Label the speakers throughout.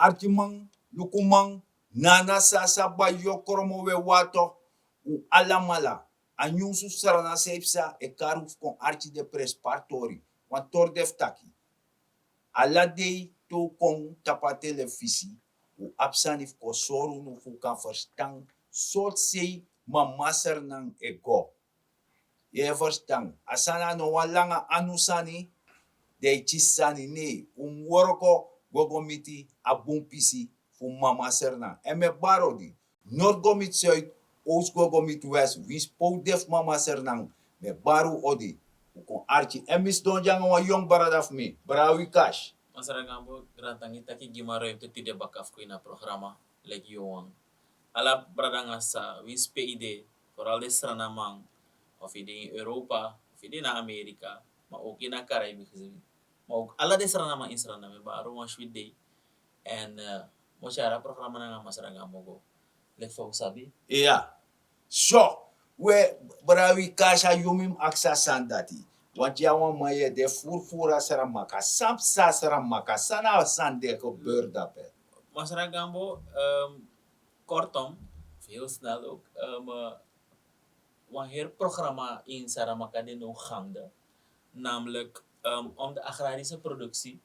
Speaker 1: archimang, lukumang, nana sasa ba yokoromo we wato, u alamala. Anyung susarana sepsa e karuf kon archi de prespartori. Want tor def taki. Ala dei to kon tapa televisi. U absanif ko soru no fu kan verstang. Sort sei mamaser nang ego. Je verstang. Asana no walanga anusani. De chisani ne. Woroko gogomiti abumpisi fu mamaser nang. Eme barodi. Not gomit zuid. Oost gogomit west. Wins po def mamaser nang. Me baru odi. Kon archi. Emis don jang wa young baradaf me. Brawi cash.
Speaker 2: Masaragambo grantang itaki gimaro yung titide bakaf ko ina programa like yung ala bradanga sa wins PID vooral de stranamang of in Europa of in Amerika maar ook in Caribe gezien maar ook ala de stranamang in straname baro was with day en mo shara programa na nga masaragambo go like for sabi
Speaker 1: Yeah. So, we brawi kasha yumim aksa sandati. Want jawa maye de furfura saramaka. Samsa saramaka. Sana sande ko beurdape.
Speaker 2: masaragambo kortom heel snel ook wanneer programma in Saramaka de no gangde, namelijk om de agrarische productie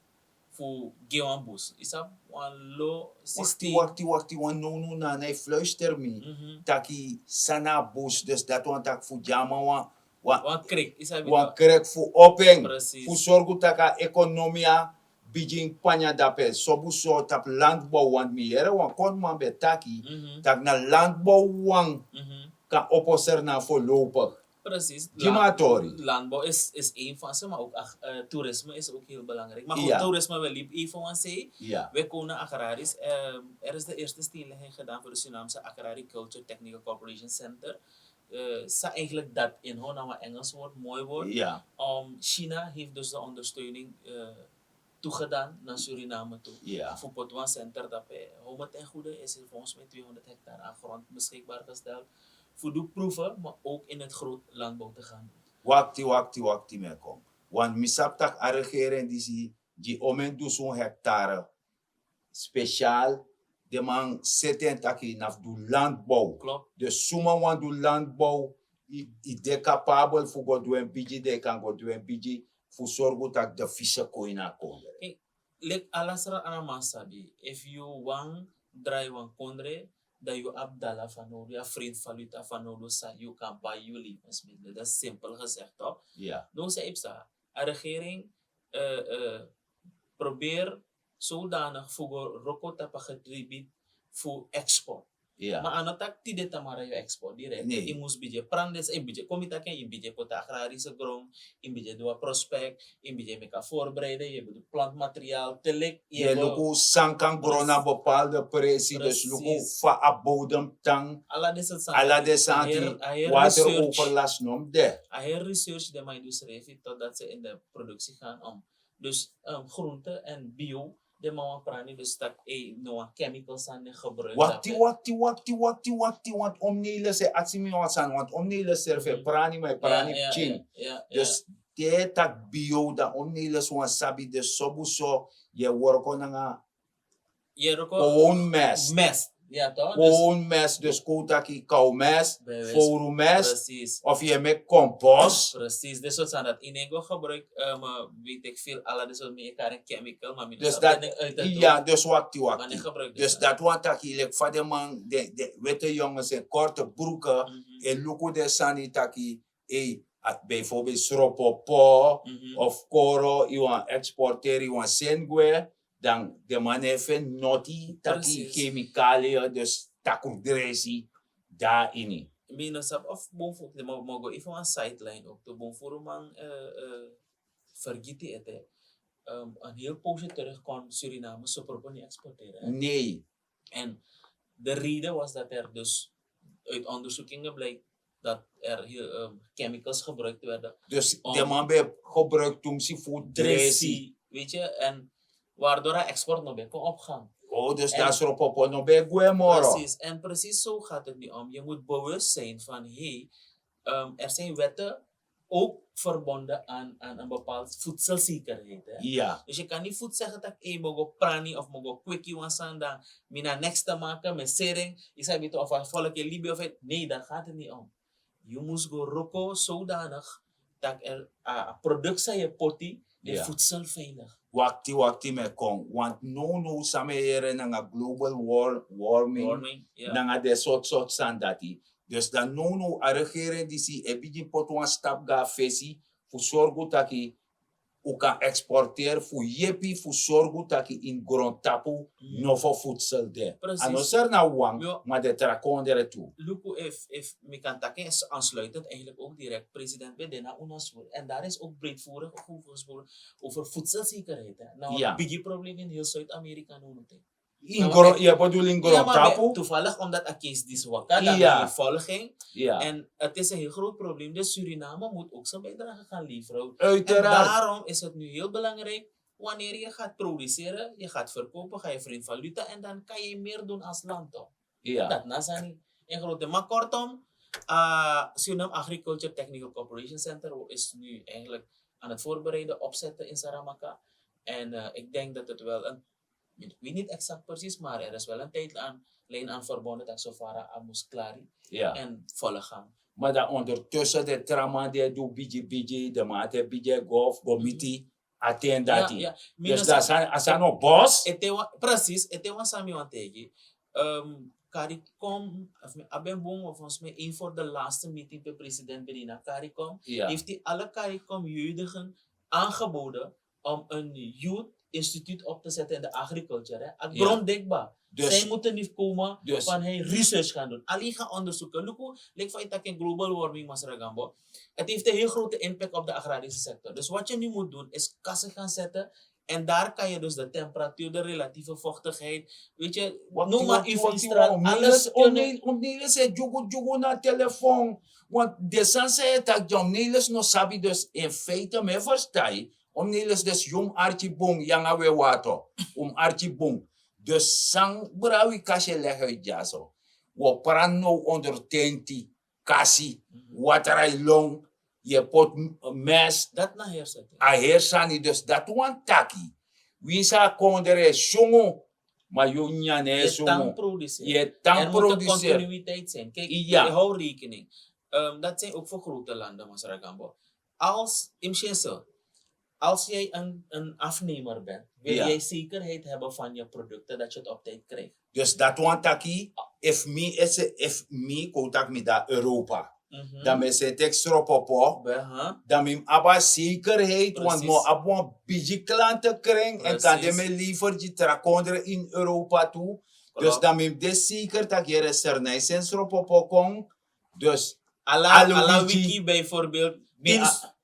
Speaker 2: voor Gewambus. Is dat een low systeem?
Speaker 1: Wakti, wan no na na fluister mi. Taki sana bus, dus dat want tak fu jama
Speaker 2: Wan krik, is dat
Speaker 1: wan krek fu open.
Speaker 2: Precies.
Speaker 1: Fu sorgu taka ekonomia bijing panya dape. Sobu so tap landbouw want mi ere wan kon man be taki. Tak na landbouw wan kan opposer na voorlopig.
Speaker 2: Precies.
Speaker 1: Jimatori.
Speaker 2: Landbouw is één van ze, maar ook toerisme is ook heel belangrijk. Maar goed,
Speaker 1: Ja.
Speaker 2: toerisme wil liep even van zeggen.
Speaker 1: Ja.
Speaker 2: Wij komen agrarisch. Er is de eerste stillegging gedaan voor de Surinaamse Agriculture Technical Corporation Center. Sa eigenlijk dat in wat Engels woord, mooi woord.
Speaker 1: Ja.
Speaker 2: China heeft dus de ondersteuning toegedaan naar Suriname toe.
Speaker 1: Ja.
Speaker 2: Voor Potwan Center dat bij Home ten Goede is er volgens mij 200 hectare aan grond beschikbaar gesteld. Voor de proeven, maar ook in het groot landbouw te gaan doen.
Speaker 1: Wakti me kom. Want misap tak a regering die omen dus 1 hectare speciaal de man zitten taki naf du landbouw.
Speaker 2: Klopt.
Speaker 1: Dus suma wan du landbouw i de capabel fu go do en biji de kan go do en biji fu sorgu tak de fische koina kondre.
Speaker 2: Kijk, like alasra anamasabi, if you want dry wan kondre, dat je abdala van nodig, je vriend valuta van nodig, je kan bij je levensmiddelen. Dat is simpel gezegd, toch?
Speaker 1: Ja.
Speaker 2: Nou zei ik zo, de regering probeer zodanig voor rokota getribuut voor export.
Speaker 1: Ja.
Speaker 2: Maar aan het die dit maar je export direct.
Speaker 1: Nee.
Speaker 2: Je moest bijje prandes, je bijje komita ken, je bijje pot agrarische grond, je bijje doa prospect, je bijje meka voorbereiden, je bijje plantmateriaal, telek.
Speaker 1: Je luku sankan grona bepaalde presie, dus luku fa a bodem tang, ala de santi, wateroverlast nom de.
Speaker 2: A heel research de mijn dus revi totdat ze in de productie gaan om. Dus groente en bio. De mama prani dus dat no chemicals aan de gebruik.
Speaker 1: Wakti, want omnele se atsimi wasan, want omnele serve prani mai prani chin. Dus de tak bio da omnele so sabi de sobu so je worko nga own mess.
Speaker 2: Ja toch?
Speaker 1: Own mess, dus kotaki kou mess, foru mess,
Speaker 2: precies.
Speaker 1: of je met compost.
Speaker 2: Precies, dus wat zijn dat in ego gebruik, weet ik veel, alle dus wat meer een chemical, maar
Speaker 1: dus dat, ja, dus wakti. Dus dat wat taki, like vader man, de witte jongens in korte broeken, en luku de sanitaki, bijvoorbeeld sropopo, of koro, je want exporteren, je want sengwe, dan de man heeft noti, taki chemicaliën, dus takurdresi, daarin.
Speaker 2: Minusap of bonfo, de mogo even een sideline ook, de bonfo man vergeten het, een heel poosje terug kon Suriname sopropen niet exporteren.
Speaker 1: Nee.
Speaker 2: En de reden was dat er dus uit onderzoekingen bleek dat er heel, chemicals gebruikt werden.
Speaker 1: Dus de man werd gebruikt om zijn voet dresi.
Speaker 2: Weet je, en waardoor hij export nog kon opgaan.
Speaker 1: Oh, dus dat is ropopo nog bij Guemoro.
Speaker 2: Precies, en precies zo gaat het niet om. Je moet bewust zijn van, er zijn wetten ook verbonden aan een bepaald voedselzekerheid. Hè?
Speaker 1: Ja.
Speaker 2: Dus je kan niet voet zeggen dat ik mogo prani of mogo quickie wansanda, mina next te maken met sering, ik zeg niet of een volk in Libië of het. Nee, daar gaat het niet om. Je moet go roko zodanig dat er product zijn je potti en
Speaker 1: Ja.
Speaker 2: voedsel veilig.
Speaker 1: Wakti me kon. Want no same here nanga global warming.
Speaker 2: Ja.
Speaker 1: Nanga de soort sandati. Dus dan no a regering die si e bigin pot wan stap ga fesi fu sorgu taki u kan exporteren fu yepi fu sorgu taki in grond tapu no for voedsel de.
Speaker 2: Precies.
Speaker 1: Anoser na wang,
Speaker 2: Ja.
Speaker 1: maar de trakondere toe.
Speaker 2: Luku if Mikantake is aansluitend eigenlijk ook direct president Bedena UNASUR. En daar is ook breedvoerig over voedselzekerheid. Hè. Nou,
Speaker 1: Ja.
Speaker 2: een biggie probleem in heel Zuid-Amerika nu.
Speaker 1: Je bedoelt in
Speaker 2: Ja,
Speaker 1: grond
Speaker 2: maar
Speaker 1: tapu?
Speaker 2: toevallig omdat een case die zwakka, dat
Speaker 1: Ja.
Speaker 2: ben je volging.
Speaker 1: Ja.
Speaker 2: En het is een heel groot probleem. Dus Suriname moet ook zijn bijdrage gaan leveren. En
Speaker 1: Uiteraard.
Speaker 2: daarom is het nu heel belangrijk, wanneer je gaat produceren, je gaat verkopen, ga je vriend valuta en dan kan je meer doen als land. Toch?
Speaker 1: Ja.
Speaker 2: Dat nasani een grote. Maar kortom, Suriname Agriculture Technical Cooperation Center is nu eigenlijk aan het voorbereiden, opzetten in Saramaka. En ik denk dat het wel ik weet niet exact precies, maar er is wel een tijdlijn aan verbonden dat Sofara Amus Klari
Speaker 1: Ja.
Speaker 2: en volle gang.
Speaker 1: Maar dan ondertussen de trauma die doet biji, de mate biji golf, gomiti, attein dat.
Speaker 2: Ja.
Speaker 1: Dus dat zijn nog bos.
Speaker 2: Precies, het is wat Sami want tegen. CARICOM, Abenboom, of volgens mij een voor de laatste meeting bij president Bedina CARICOM,
Speaker 1: Ja.
Speaker 2: heeft hij alle CARICOM-jeugdigen aangeboden om een youth instituut op te zetten in de agriculture. Hè.
Speaker 1: Ja.
Speaker 2: Gronddenkbaar.
Speaker 1: Dus-
Speaker 2: Zij moeten niet komen
Speaker 1: Dus-
Speaker 2: van hij research gaan doen. Alleen gaan onderzoeken. Lijkt van dat in global warming, Masaragambo. Het heeft een heel grote impact op de agrarische sector. Dus wat je nu moet doen, is kassen gaan zetten. En daar kan je dus de temperatuur, de relatieve vochtigheid, weet je, noem maar UV-straal, alles kunnen.
Speaker 1: Omnelis is jugu na telefoon. Want de sanse tak jong nelis no sabi dus in feite me verstai. Omnelis dus jong archi bong yanga we wato. Archi bong. Dus sang brawi kasje leggen jaso. We prano onder tenti, kasi, waterai long, je pot mes,
Speaker 2: Dat na herzetten.
Speaker 1: a hersani dus dat wan taki. Wie sa kondere songo, maar jonya ne
Speaker 2: Je tang
Speaker 1: songo.
Speaker 2: produceren.
Speaker 1: Je tang
Speaker 2: Er moet een
Speaker 1: produceren.
Speaker 2: continuïteit zijn. Kijk,
Speaker 1: Ja.
Speaker 2: hou rekening. Dat zijn ook voor grote landen, Masaragambo. Als jij een afnemer bent, wil
Speaker 1: Ja.
Speaker 2: jij zekerheid hebben van je producten, dat je het op tijd krijgt.
Speaker 1: Dus dat wan taki, if me contact me da Europa. Dan me se tek stropopo. Dan me aba zekerheid, want
Speaker 2: Precies.
Speaker 1: mo abo biji klanten kring en kan de
Speaker 2: Precies.
Speaker 1: me liever die trakonderen in Europa toe. Dus
Speaker 2: Klopt.
Speaker 1: dan me de zeker dat je er sen stropopo kong. Dus
Speaker 2: Ala
Speaker 1: wiki.
Speaker 2: wiki bijvoorbeeld,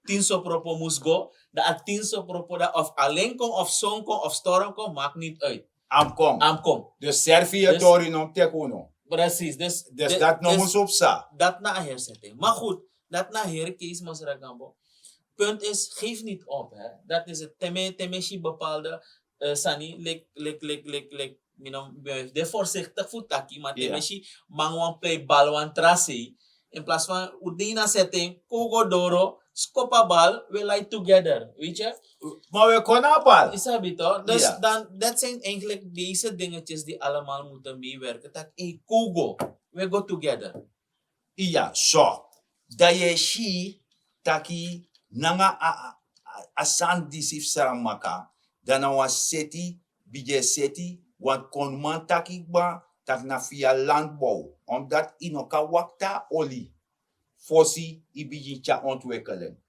Speaker 2: tien sopropo moest go, dat 10 sopropo dat of alleen kom, of zon kom, of storm kom, maakt niet uit.
Speaker 1: am kom.
Speaker 2: Kom.
Speaker 1: Dus Servië
Speaker 2: Dus-
Speaker 1: door in om te kuno.
Speaker 2: Precies. Dus
Speaker 1: Dat nog eens op sa.
Speaker 2: dat na herzetting. Maar goed, dat na herkees Masaragambo. Punt is, geef niet op. Hè. Dat is het. Temeshi bepaalde sani, de voorzichtig voetaki, maar
Speaker 1: Ja.
Speaker 2: temeshi mangwan play balwan trasi. In plaats van udina setting, kogo doro, skopa bal, we lie together. Weet je?
Speaker 1: Maar we kunnen bal.
Speaker 2: Isabi toch? Dus
Speaker 1: Ja.
Speaker 2: dan, dat zijn eigenlijk deze dingetjes die allemaal moeten meewerken. Dat, hey, kogo, we go together.
Speaker 1: Ja, zo. Dat je shi taki nanga a san disif saramaka. Dan na wa seti, bije seti, want kon man taki ba, tak na via landbouw. Omdat inoka wakta oli. Fossi i bije cha ontwikkelen.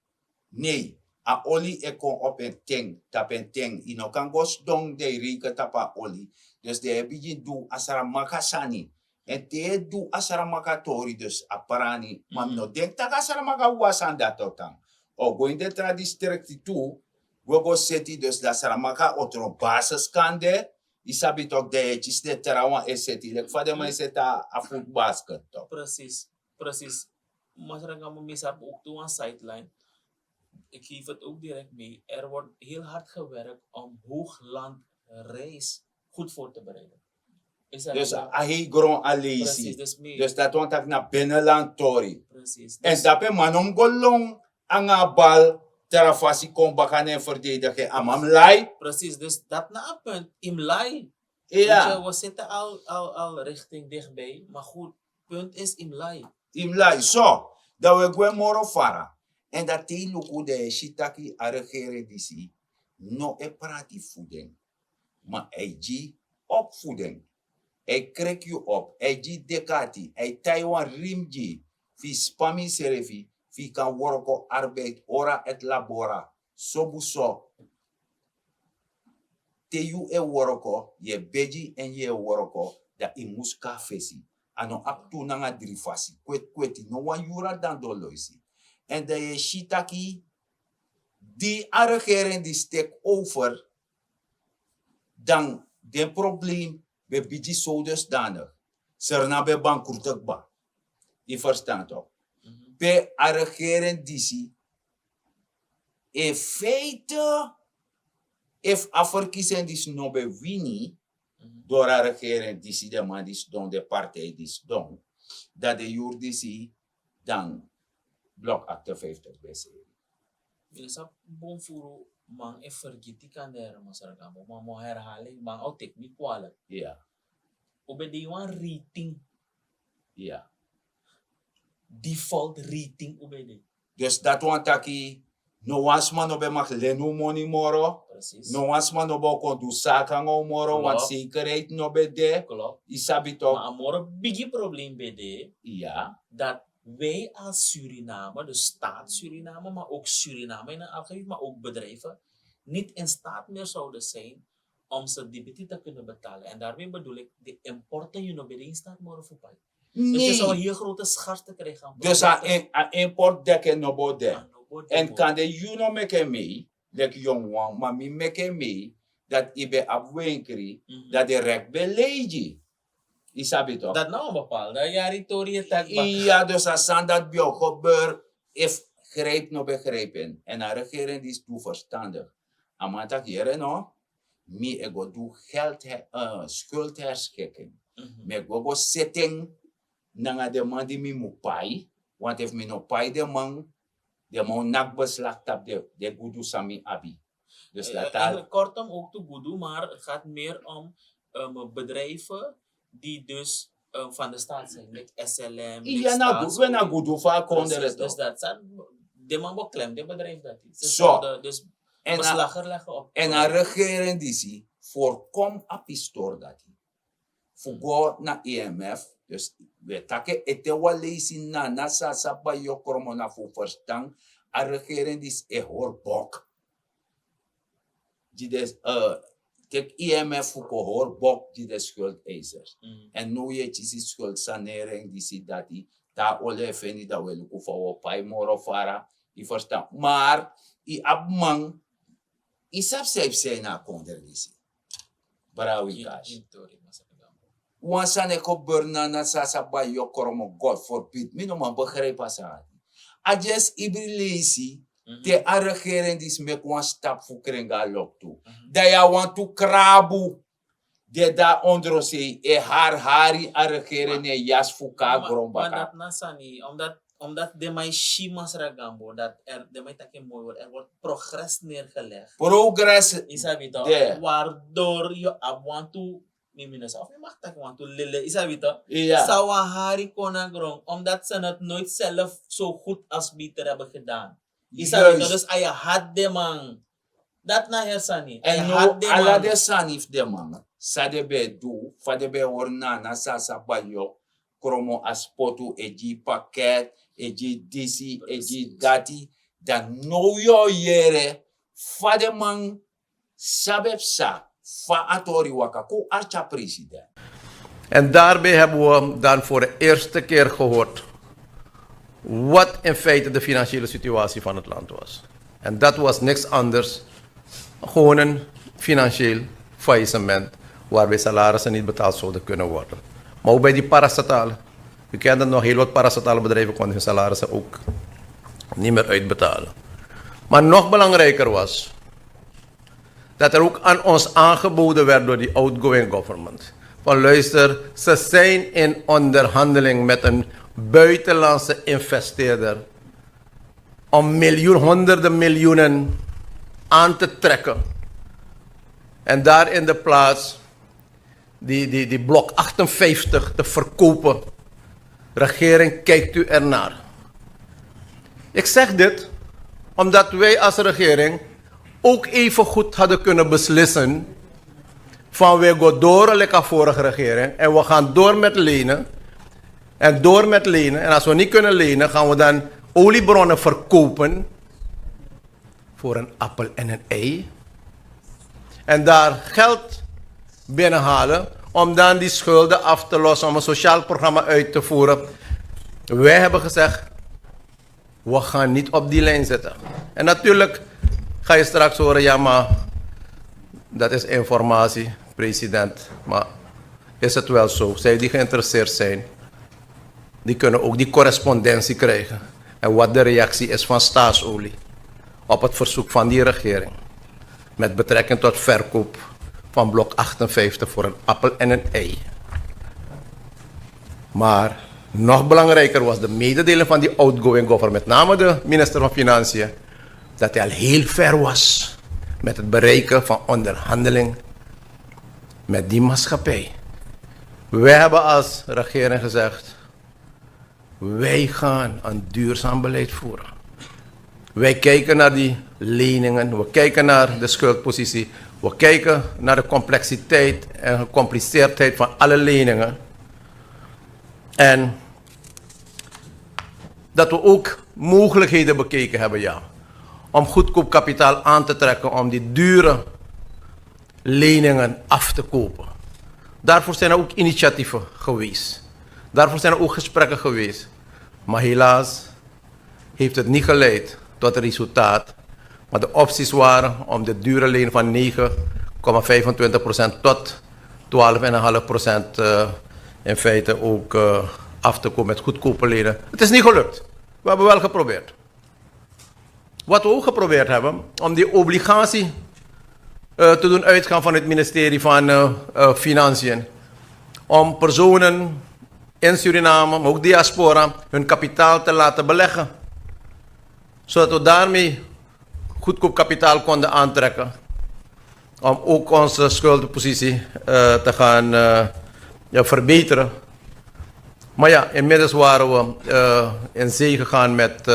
Speaker 1: Nee, a oli e kon op een teng, tap een teng. Inoka gos dong de rike tapa oli. Dus de bije do asaramaka sani. En te do asaramaka tori dus aparani. Maar no denk dat asaramaka wasan dat totang. O go in de tradistrict toe, we go seti dus dat asaramaka otro basis kande. Isabi tok de etjes de terawan e seti. Lek fade ma seta a voetbasket toch.
Speaker 2: Precies. Masaragambo misap ook toe aan sideline. Ik geef het ook direct mee. Er wordt heel hard gewerkt om hooglandreis goed voor te bereiden. Is dat
Speaker 1: Dus
Speaker 2: niet?
Speaker 1: a hei gron a
Speaker 2: Precies,
Speaker 1: lazy.
Speaker 2: dus mee.
Speaker 1: Dus dat want tak na binnenland tori.
Speaker 2: Precies.
Speaker 1: En
Speaker 2: Dus,
Speaker 1: dape manom go long. anga bal terafasi kon bakane verdedigen amam lai.
Speaker 2: Precies, dus dat na een punt, im lai.
Speaker 1: Ja,
Speaker 2: Weet je, we zitten al richting dichtbij, maar goed, punt is im lai.
Speaker 1: im lai. So, dat we gwen moro fara. En dat die luku de shitaki a regering disi, no e prati voeding. Maar hij ji opvoeding. Hij krek je op. Hij ji dekati. Hij Taiwan rimji. Fi spami serefi. Fi kan worko arbeid. Ora et labora. Sobuso. Te you e worko. Ye beji en ye worko. Da i muska fesi. Ano aptu nanga drifasi. Kweti. No wan yura dan doloisi. En da je shitaki. Die regering die stek over. Dan de probleem be biji zo dusdanig. Serna be bankroetig ba. Je verstaat toch? Be a regering disi. In feite, if a verkiezing dis no be wini, door a regering disi de man dis don, de partij dis don, dat de jur disi dan blok 58 BC.
Speaker 2: Bisa bom furo mang e vergiti kan der masyarakat mo mo herhaling mang au teknik kwalat.
Speaker 1: Ja,
Speaker 2: Obedi wan rating,
Speaker 1: ja.
Speaker 2: default rating obedi.
Speaker 1: Dus dat want taki, no was man no be mag lenu money moro,
Speaker 2: Precies.
Speaker 1: no was man no be kon do saka ngo moro, want
Speaker 2: Klopt.
Speaker 1: zekerheid no be de,
Speaker 2: Klopt.
Speaker 1: isabi toch?
Speaker 2: Maar amore bigi probleem bede
Speaker 1: Ja,
Speaker 2: dat wij als Suriname, de staat Suriname, maar ook Suriname in het algemeen, maar ook bedrijven, niet in staat meer zouden zijn om ze die betie te kunnen betalen. En daarmee bedoel ik, de importen je nog bij de instaat morgen voorbij. Dus je zou
Speaker 1: nee.
Speaker 2: hier grote schaarste krijgen. aan
Speaker 1: Dus a import dekken no bo de.
Speaker 2: aan de
Speaker 1: En kan de you no make me, like young one, maar mi make me, dat ibe abwenkri, dat de rek beleji. Isabi toch?
Speaker 2: dat nou een bepaalde jaritori tak ba.
Speaker 1: Ja, dus als dat bij gebeurt, if grijp no begrijpen. En een regering die is toe verstandig. Amata hier no, mi ego doe schuldherschikking. Me go setting nanga de man die mi mu pai, want if mi no pai de man nak beslag tap de gudu sami abi. Dus dat al.
Speaker 2: Kortom ook te goed doen, maar het gaat meer om bedrijven die dus van de staat zijn. Like SLM,
Speaker 1: Ja, nou, we na gudu va kondere
Speaker 2: dus
Speaker 1: toch.
Speaker 2: dat zijn de man beklem, de bedrijf dat is. Ze
Speaker 1: Zo.
Speaker 2: zouden dus
Speaker 1: En
Speaker 2: beslag leggen op.
Speaker 1: En een regering die zie, voorkom apistor dat. Fugo na IMF, dus we takken ete wa leisi na sa ba yo kromo na fu verstang, a regering die is e hoorbok. Die des, kijk, IMF fuko hoorbok die de schuldeisers. En nu je die schuldsanering die zie dat die, ta ole feni da we luku fa wo pai moro fara, i verstang. Maar, i abmang, isap safe say na konder disi. Barawi cash. Wansan eko burna na sasa ba yo koromo, God forbid. Mi no man begrijp asa. Ajes ibri lazy, te a regering dis mek one stap fu krenga lok tu. Da ya want to krabu. De da ondro say, e hari a regering e jas fu ka grom
Speaker 2: Maar
Speaker 1: baka.
Speaker 2: dat nasani, omdat de mij shimas ragambo, dat de mij takke mooi wordt, er wordt progress neergelegd.
Speaker 1: Progress,
Speaker 2: Isabi toch?
Speaker 1: de.
Speaker 2: Waardoor je want to of je mag tak want to lille. Isabi toch?
Speaker 1: Ja.
Speaker 2: Sawa hari konagrong, omdat ze het nooit zelf zo goed als beter hebben gedaan. Isabi toch? Dus ay had de man. Dat na hersani.
Speaker 1: En no,
Speaker 2: had de
Speaker 1: ala
Speaker 2: man.
Speaker 1: de sanif de man, sa de be do, fa de be orna na sa bayo, kromo aspotu, eji paket, eji disi, eji dati, dan no yo yere, fa de man, sabep sa, fa atori waka, ko archa president.
Speaker 3: En daarbij hebben we dan voor de eerste keer gehoord wat in feite de financiële situatie van het land was. En dat was niks anders, gewoon een financieel faillissement waarbij salarissen niet betaald zouden kunnen worden. Maar ook bij die parastatalen. U kent het nog, heel wat parastatale bedrijven konden hun salarissen ook niet meer uitbetalen. Maar nog belangrijker was dat er ook aan ons aangeboden werd door die outgoing government. Van luister, ze zijn in onderhandeling met een buitenlandse investeerder om honderden miljoenen aan te trekken. En daar in de plaats die blok 58 te verkopen. Regering, kijkt u ernaar. Ik zeg dit omdat wij als regering ook even goed hadden kunnen beslissen van we gaan door lekker vorige regering en we gaan door met lenen. En door met lenen. En als we niet kunnen lenen, gaan we dan oliebronnen verkopen voor een appel en een ei. En daar geld binnenhalen om dan die schulden af te lossen, om een sociaal programma uit te voeren. Wij hebben gezegd, we gaan niet op die lijn zitten. En natuurlijk ga je straks horen, ja maar dat is informatie, president. Maar is het wel zo? Zij die geïnteresseerd zijn, die kunnen ook die correspondentie krijgen. En wat de reactie is van Staatsolie op het verzoek van die regering. Met betrekking tot verkoop van blok 58 voor een appel en een ei. Maar nog belangrijker was de mededeling van die outgoing government, met name de minister van Financiën, dat hij al heel ver was met het bereiken van onderhandeling met die maatschappij. Wij hebben als regering gezegd, wij gaan een duurzaam beleid voeren. Wij kijken naar die leningen, we kijken naar de schuldpositie, we kijken naar de complexiteit en gecompliceerdheid van alle leningen. En dat we ook mogelijkheden bekeken hebben, ja, om goedkoop kapitaal aan te trekken, om die dure leningen af te kopen. Daarvoor zijn er ook initiatieven geweest. Daarvoor zijn er ook gesprekken geweest. Maar helaas heeft het niet geleid tot een resultaat. Maar de opties waren om de dure leen van 9,25% tot 12,5% in feite ook af te komen met goedkope lenen. Het is niet gelukt. We hebben wel geprobeerd. Wat we ook geprobeerd hebben, om die obligatie te doen uitgaan van het ministerie van Financiën. Om personen in Suriname, maar ook diaspora, hun kapitaal te laten beleggen. Zodat we daarmee goedkoop kapitaal konden aantrekken. Om ook onze schuldenpositie te gaan verbeteren. Maar ja, inmiddels waren we in zee gegaan met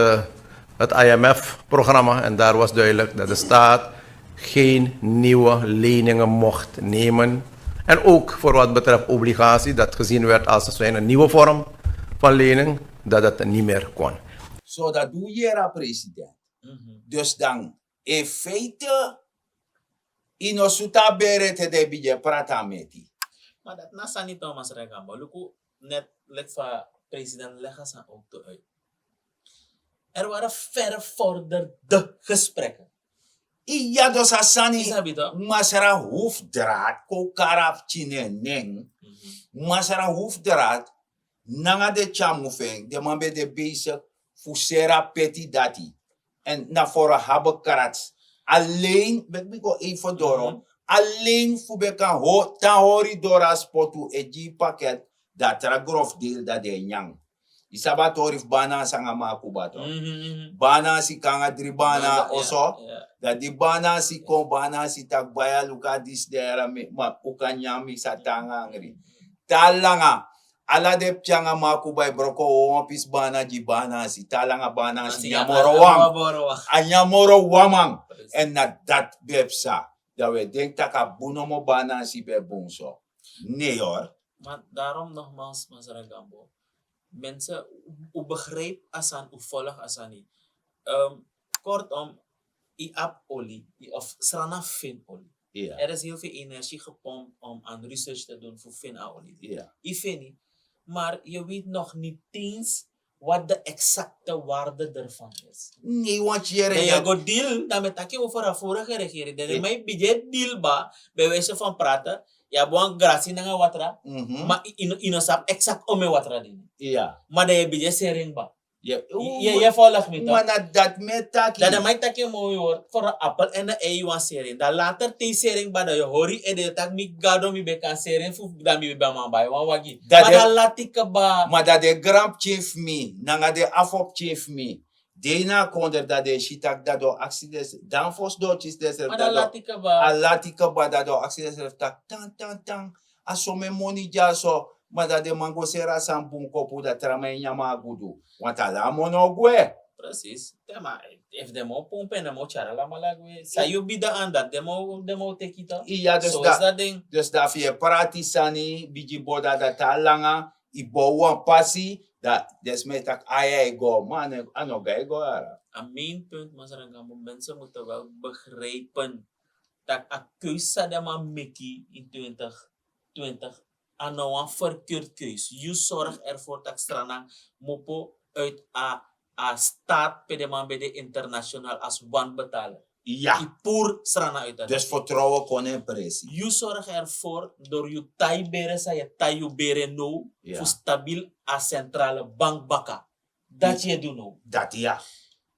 Speaker 3: het IMF-programma. En daar was duidelijk dat de staat geen nieuwe leningen mocht nemen. En ook voor wat betreft obligatie, dat gezien werd als een nieuwe vorm van lening, dat het niet meer kon.
Speaker 1: Zo dat doe je, president. Dus dan, in feite, in osuta beret de bije prata meti.
Speaker 2: Maar dat nasa niet Thomas Regamba. Luku net let van president leggen ze ook te uit. Er waren vervorderde gesprekken.
Speaker 1: Iya dos asani
Speaker 2: Isabi toch?
Speaker 1: masara hoefdraad ko karaf chine neng. Masara hoefdraad nanga de chamufeng de mambe de bezig fusera peti dati. En na fora hebben karats. Alleen, ik go even door. Alleen fubeka ho ta hori dora spotu eji pakket dat tra grof deel dat de nyang. Isabatorif bana sanga makubato. Bana si kanga dribana oso. Dat die bana si kon bana si takbaya luka dis dera me ma ukanyami sa tangangri. Talanga ala de pchanga makubai broko opis bana ji bana si talanga bana si nyamoro wam. Anyamoro wamang. En na dat bepsa. Dat we denk taka bunomo bana si bebonso. Nee hoor.
Speaker 2: Maar daarom nogmaals, Masara Gambo. Mensen, u begrijpt asan, u volgt asan niet. Kortom, i ap olie, of srana fin olie.
Speaker 1: Ja.
Speaker 2: Er is heel veel energie gepompt om aan research te doen voor fin-olie.
Speaker 1: Ja.
Speaker 2: I vind niet. Maar je weet nog niet eens wat de exacte waarde ervan is.
Speaker 1: Nee, want
Speaker 2: En
Speaker 1: je
Speaker 2: je gaat deal, dan met je over de vorige regering. Dan mijn budget deal ba, bij wijze van praten. Ja, buang grasi nanga watra. Maar ino sap exact ome watra din.
Speaker 1: Ja.
Speaker 2: Maar dat je budget sering ba.
Speaker 1: Ja.
Speaker 2: Je volgt me toch?
Speaker 1: Maar dat met taki.
Speaker 2: Dat mij takje mooi wordt voor een appel en een ei wan sering. Dat later te sering ba dat je hori en de tak mi gado mi bekan sering fu dan mi be man ba wan wagi. Maar dat laat ik ba.
Speaker 1: Maar dat de grap chief me, nanga de afop chief me. Dena konder dat de shitak dat do accident. Dan fos do chis desref
Speaker 2: Maar
Speaker 1: dat
Speaker 2: dan
Speaker 1: do.
Speaker 2: laat ik er wel.
Speaker 1: Alatika ba dat do accident desref tak tang. Aso me money jaso. Maar dat de mango sera san bun kopu dat trame nyama gudu. Want ala mono gwe.
Speaker 2: Precies. Tema, if demo pompen en demo charala malagwe. Sayo bida aan dat demo tekita.
Speaker 1: Iya dus
Speaker 2: Zo is
Speaker 1: dat.
Speaker 2: dat ding.
Speaker 1: Dus dat via pratisani, biji boda dat talanga, ibo wan passi, dat desmetak aya go, man, ano ga go ara.
Speaker 2: Een main punt, Masarangamo, mensen moeten wel begrijpen dat een keuze dat man meki in 2020 aan een verkeerd keus. Je zorgt ervoor dat strana mopo uit a staat bij de man bij de internationaal als wan betalen.
Speaker 1: Ja,
Speaker 2: Die poer strana uit dat.
Speaker 1: dus vertrouwen kon en pressie.
Speaker 2: Je zorgt ervoor door je tai bere sa je tai je bere no
Speaker 1: Ja.
Speaker 2: voor stabiel a centrale bank baka. Dat je doet no.
Speaker 1: Dat ja.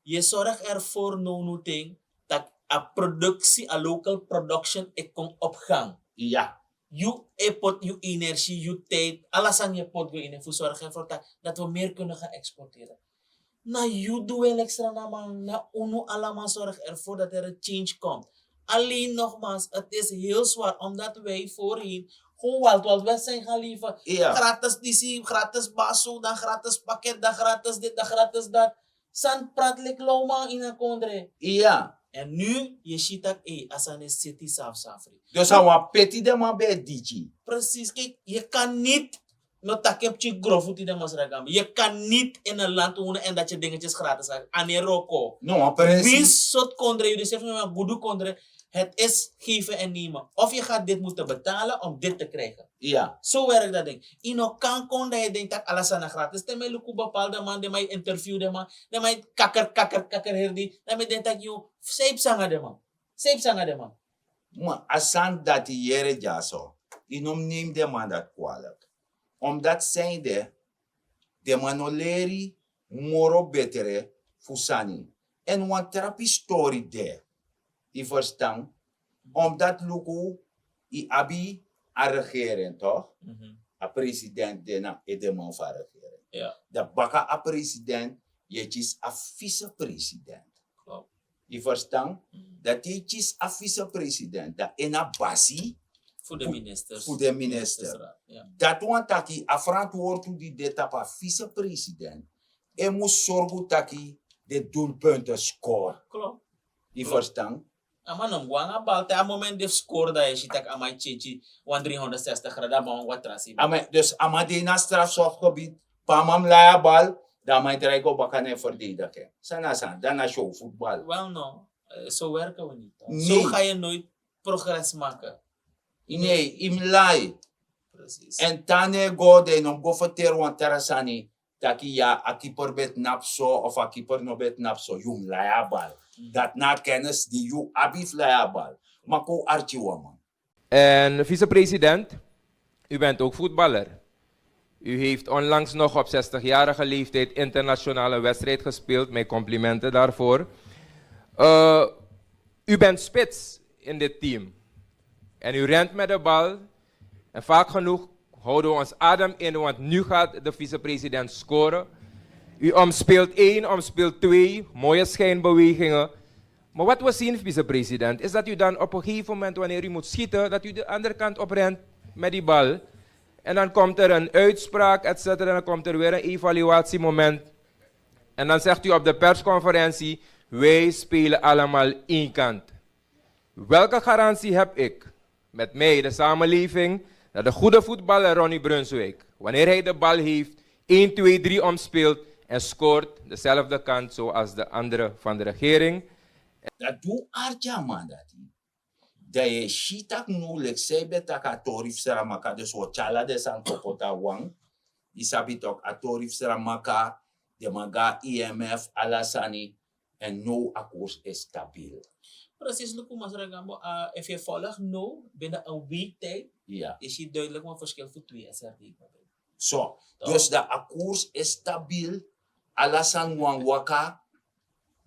Speaker 2: Je zorgt ervoor no ding dat a productie, a local production ik kon op gang.
Speaker 1: Ja,
Speaker 2: Je epot, je energie, je tijd, alles aan je pot go in en voor zorgen ervoor dat we meer kunnen gaan exporteren. Na you doe wel extra na man, na uno allemaal zorg ervoor dat er een change komt. Alleen nogmaals, het is heel zwaar omdat wij voorheen gewoon wat we zijn gaan leven.
Speaker 1: ja.
Speaker 2: Gratis DC, gratis baso, dan gratis pakket, dan gratis dit, dan gratis dat. San pratlik loma in een kondre.
Speaker 1: Ja.
Speaker 2: En nu, je ziet dat, asane city safri.
Speaker 1: Dus aan wat petit de man bij DJ.
Speaker 2: Precies, kijk, je kan niet no takepje grofuti de masragam. Je kan niet in een land wonen en dat je dingetjes gratis krijgt. Aneroko.
Speaker 1: No, pressie.
Speaker 2: Wie soort kondre, je zegt van goede kondre, het is geven en nemen. Of je gaat dit moeten betalen om dit te krijgen.
Speaker 1: Ja.
Speaker 2: Zo werkt dat ding. Ino kan kon dat je denkt dat alles aan gratis. Dan mij luku bepaalde man, dan mij interview de man, dan mij kakker herdi, dan mij denkt dat je zeep zanga de man. Zeep zanga de man.
Speaker 1: Maar asan dat die jere jaso, inom neem de man dat kwalijk. Omdat zijn de manoleri moro betere fusani. En wan therapy story de. I verstaan? Omdat luku i abi a regeren, toch? A president de na de man van regeren.
Speaker 2: Ja,
Speaker 1: Da baka a president, je is a vice-president.
Speaker 2: klopt.
Speaker 1: I verstaan? Dat je is a vice-president. Dat in a basi,
Speaker 2: Voor de ministers.
Speaker 1: voor de minister.
Speaker 2: Ministerraad, ja.
Speaker 1: Dat want taki a verantwoord die de tapa vice-president. En moet zorgen taki de doelpunten score.
Speaker 2: Klopt.
Speaker 1: Je verstaan?
Speaker 2: Ama nom guanga balte a moment de score da je ziet dat amai chichi 360 graden maar wat trasi.
Speaker 1: Dus amadena strafschopgebied, pamam laya bal, dan mijn dreigo bakane verdedigen. Sana, dan is show voetbal.
Speaker 2: Wel no, zo werken we niet.
Speaker 1: Nee.
Speaker 2: Zo ga je nooit progress maken.
Speaker 1: Nee, im lai.
Speaker 2: Precies.
Speaker 1: En tane go de no go verter wan terasani. Taki ja, a keeper bet napso of a keeper no bet napso. Jum laya bal. Dat na kennis die you abif laya bal. Mako archi waman.
Speaker 4: En vicepresident, u bent ook voetballer. U heeft onlangs nog op 60-jarige leeftijd internationale wedstrijd gespeeld. Mijn complimenten daarvoor. U bent spits in dit team. En u rent met de bal. En vaak genoeg houden we ons adem in, want nu gaat de vicepresident scoren. U omspeelt 1, omspeelt 2, mooie schijnbewegingen. Maar wat we zien, vicepresident, is dat u dan op een gegeven moment, wanneer u moet schieten, dat u de andere kant oprent met die bal. En dan komt er een uitspraak, etc. En dan komt er weer een evaluatiemoment. En dan zegt u op de persconferentie, wij spelen allemaal één kant. Welke garantie heb ik met mij, de samenleving, dat de goede voetballer Ronnie Brunswijk, wanneer hij de bal heeft, 1, 2, 3 omspeelt en scoort dezelfde kant zoals de andere van de regering?
Speaker 1: Dat doe archa man dat. Dat je shitak nu lek sebe tak a torif seramaka dus wo chala de san kopota wang. Isabi tok a torif seramaka de maga IMF alasani en no akkoord is stabiel.
Speaker 2: Precies, Luku Masaragambo, if je volgt no, binnen een week tijd,
Speaker 1: Ja.
Speaker 2: is je duidelijk een verschil voor 2 SRD.
Speaker 1: So, dus de akkoord is stabiel. Alasan wang waka.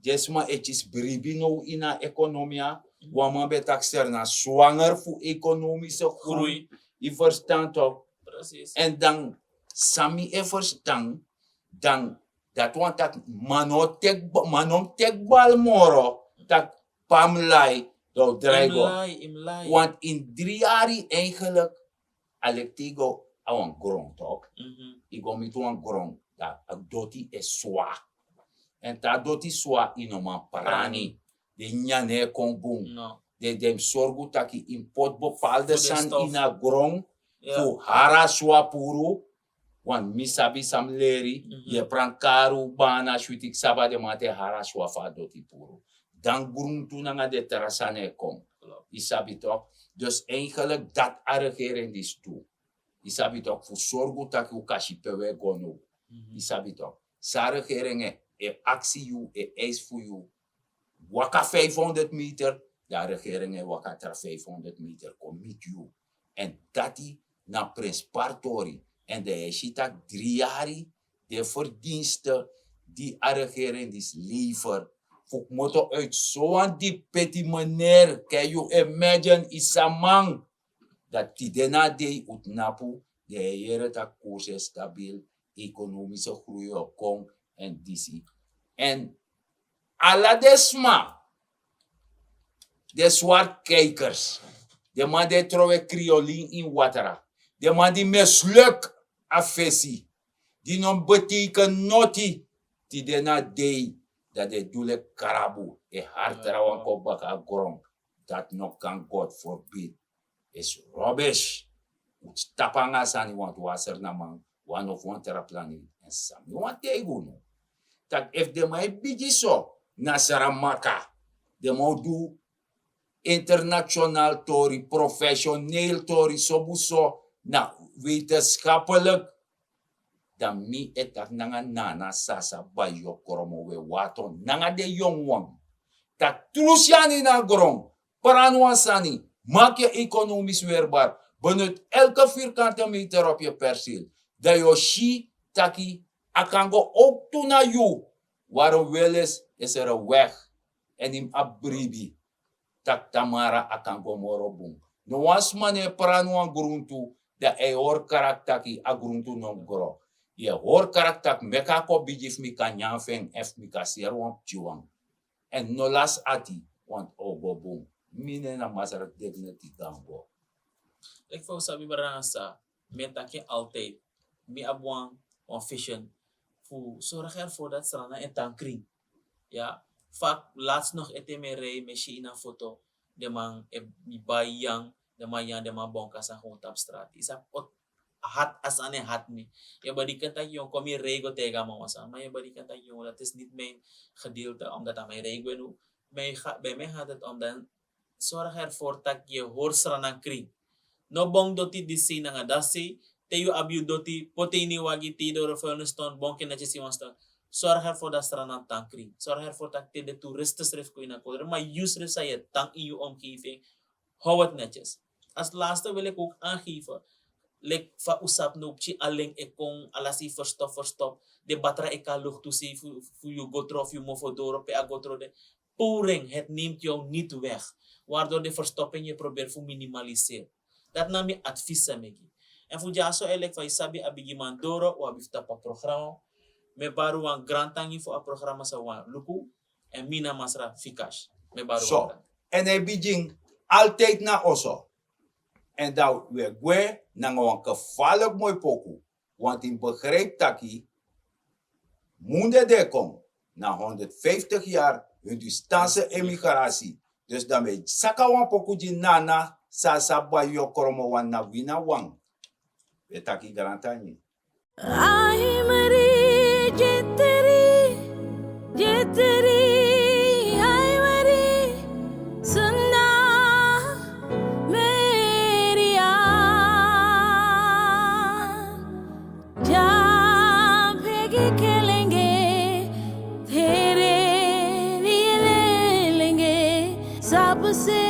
Speaker 1: Jesma etjes bribino ina economia. Wama betak serna zwanger voor economische groei. Je verstand toch?
Speaker 2: Precies.
Speaker 1: En dan, sami e verstaan, dan Dat want dat manom tek bal moro, dat pamlai, dat dreigo.
Speaker 2: Imlai.
Speaker 1: Want in 3 jaar eigenlijk, alektigo awan grond toch? Igo met wan grond, dat doti is zwaar. En dat doti zwaar inoman parani. De nyane kongbung.
Speaker 2: No.
Speaker 1: De dem sorgu taki import bepaalde
Speaker 2: Voor de
Speaker 1: san
Speaker 2: stof.
Speaker 1: ina grond.
Speaker 2: Ja.
Speaker 1: Fu hara swa puru. Want misabi sam leri. Je prankaru bana shutik saba de mate hara swa fa doti puru. Dan grond tunanga de terasane kom. Isabi toch? Dus eigenlijk dat regering is toe. Isabi toch? Voor zorgu taki u kashi pewe gono. Isabi toch? Sa regering actie you, eis voor you. Waka 500 meter, de regering waka 500 meter, kom met you. En dat die na Prins Partori. En de Eshita 3 jaar, de verdiensten die regering is lever. Fuk moto uit zo'n die petit manier, kan you imagine isamang. Dat die dena de utnapu, de here ta koers is stabiel, economische groei kom en disi. En alla desma, de zwart kijkers, de man die trouwe kriolin in watera, de man die misluk afesi, die non beteken noti, die dena dei, dat de dule karabu, hart rawan ko baka grond, dat nog kan God forbid, is rubbish. Ut tapanga sani want waser na man, one of one terraplaning, en sam, you want teguno. Dat if de mai bigi so, na Saramaka, de mau do internationaal tori, professioneel tori, sobuso, na wetenschappelijk, dan mi etak nanga nana sasa bayo koromo we wato, nanga de jongwang. Dat trusiani na grond, paranuasani, maak je economisch weerbaar, benut elke vierkante meter op je perceel. Dat je shi taki, akango ook toe naar you. Waarom wel is er een weg en in abribi. Tak tamara akango morobung. No was mane paranuan gruntu, da e hor karaktaki a gruntu nom gro. Je hor karaktak meka ko bijif mi kan feng ef mi ka serwan chiwang. En no las ati, want ogobung. Mine na masara dignity gambo.
Speaker 2: Ik vou sabi barangasa, metake altijd, mi abuang, on vision, fu zorg ervoor dat strana en tankring. Ja, vaak laatst nog etemere meshi in een foto, de man mi bayang, de man yang de man bonka sa gewoon op straat. Isa ot hat as ane hat mi. Je badikan tak yung komi rego tega mawasa, maar je badikan tak yung dat is niet mijn gedeelte omdat aan mijn rego nu. Bij mij gaat het om dan zorg ervoor dat je hoor strana kring. No bong doti disi na nga dasi, teyo abiu doti potini wagi tido referenston bonke na chesi wanston. Zorg ervoor dat strana tankring. Zorg ervoor dat de toeristen schrift ko ina koderen, maar use schrift sa je tank in je omgeving. Hou het netjes. Als laatste wil ik ook aangeven, lek fa usap noopchi aling ekong alasi verstop. De batra eka lucht toesie fu you gotro of you mofodoro pe agotro de. Pouring, het neemt jou niet weg. Waardoor de verstopping je probeert te minimaliseren. Dat nam je advies megi. En voor jou zo elek van isabi abigi mandoro o abifta pa programma. Me baru wan grantangi voor a programma sa wan luku en mina masra fikash. Me baru
Speaker 1: So,
Speaker 2: wan.
Speaker 1: en hij bijing altijd na oso. En dat we gwe na een gevaarlijk mooi poku. Want in begrijp taki, munde de kom na 150 jaar hun distance emigratie. Dus dan we saka wan poku di nana sasa bayo koromo wan na wina wang. We taki garantani.
Speaker 5: आई मरी जे तेरी आई मरी सुनना मेरी जा भेगे खेलेंगे तेरे लिए ले लेंगे सबसे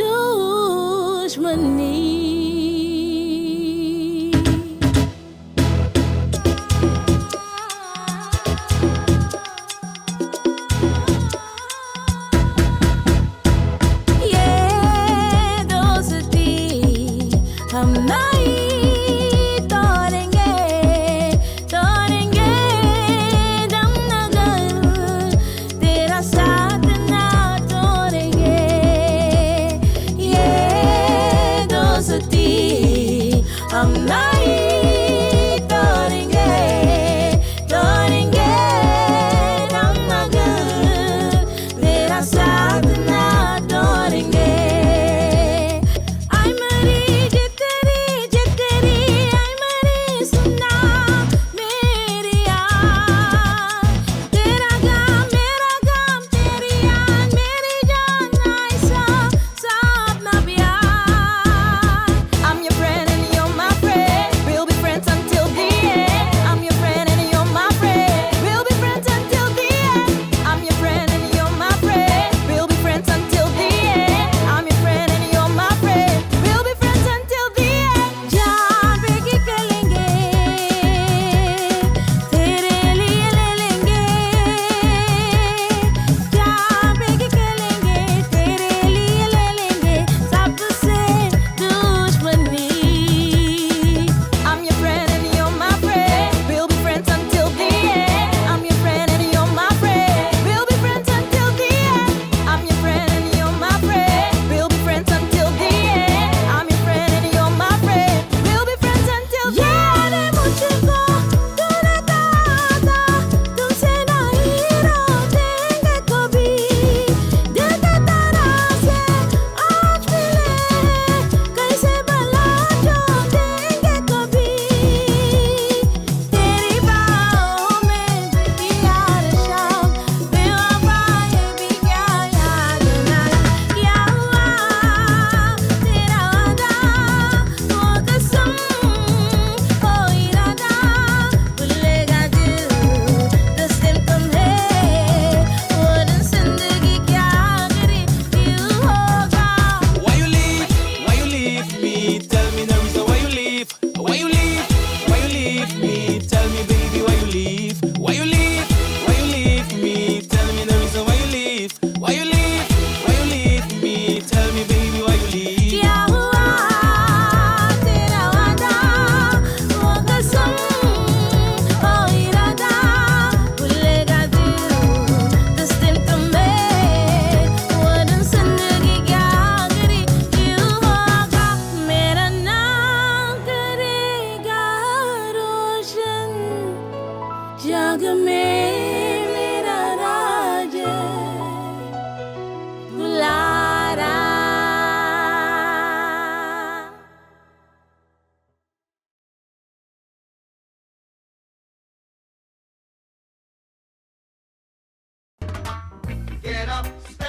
Speaker 5: दुश्मनी हम नहीं तोड़ेंगे पग में मेरा राज दुलारा
Speaker 6: Get up, stand